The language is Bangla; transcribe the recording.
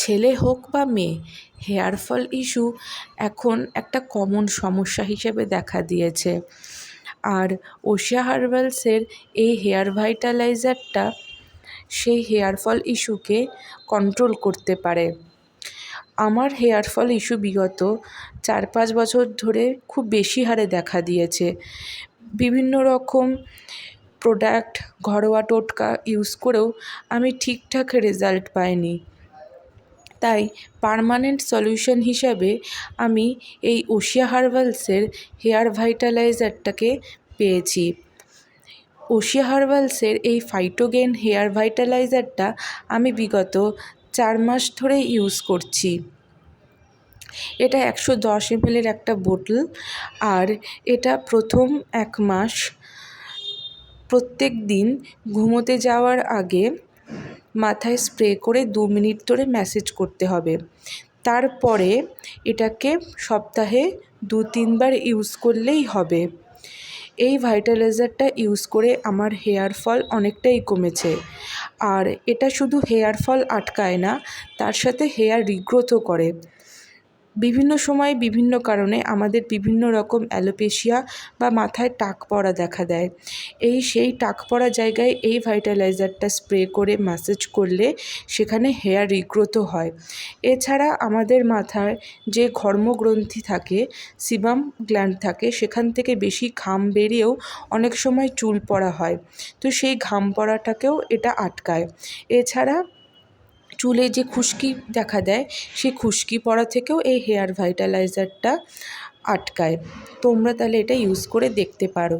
ছেলে হোক বা মেয়ে, হেয়ার ফল ইস্যু এখন একটা কমন সমস্যা হিসেবে দেখা দিয়েছে। আর ওশিয়া হার্বালসের এই হেয়ার ভাইটালাইজারটা সেই হেয়ার ফল ইস্যুকে কন্ট্রোল করতে পারে। আমার হেয়ার ফল ইস্যু বিগত 4-5 বছর ধরে খুব বেশি হারে দেখা দিয়েছে। বিভিন্ন রকম প্রোডাক্ট, ঘরোয়া টোটকা ইউজ করেও আমি ঠিকঠাক রেজাল্ট পাইনি। তাই পার্মানেন্ট সলিউশন হিসাবে আমি এই ওশিয়া হার্বালসের হেয়ার ভাইটালাইজারটাকে পেয়েছি। ওশিয়া হার্বালসের এই ফাইটোগেন হেয়ার ভাইটালাইজারটা আমি বিগত 4 মাস ধরে ইউজ করছি। এটা 110 ml একটা বোতল, আর এটা প্রথম 1 মাস প্রত্যেক দিন ঘুমোতে যাওয়ার আগে মাথায় স্প্রে করে 2 মিনিট ধরে ম্যাসেজ করতে হবে। তারপরে এটাকে সপ্তাহে 2-3 বার ইউজ করলেই হবে। এই ভাইটালাইজারটা ইউজ করে আমার হেয়ার ফল অনেকটাই কমেছে। আর এটা শুধু হেয়ার ফল আটকায় না, তার সাথে হেয়ার রিগ্রোথও করে। বিভিন্ন সময় বিভিন্ন কারণে আমাদের বিভিন্ন রকম অ্যালোপেশিয়া বা মাথায় টাক পড়া দেখা দেয়। সেই টাক পড়া জায়গায় এই ভাইটালাইজারটা স্প্রে করে ম্যাসেজ করলে সেখানে হেয়ার রিগ্রোথও হয়। এছাড়া আমাদের মাথায় যে ঘর্মগ্রন্থি থাকে, সিবাম গ্ল্যান্ড থাকে, সেখান থেকে বেশি ঘাম বেরিয়েও অনেক সময় চুল পড়া হয়। তো সেই ঘাম পড়াটাকেও এটা আটকায়। এছাড়া চুলে যে খুশকি দেখা দেয়, সেই খুশকি পড়া থেকেও এই হেয়ার ভাইটালাইজারটা আটকায়। তোমরা তাহলে এটা ইউজ করে দেখতে পারো।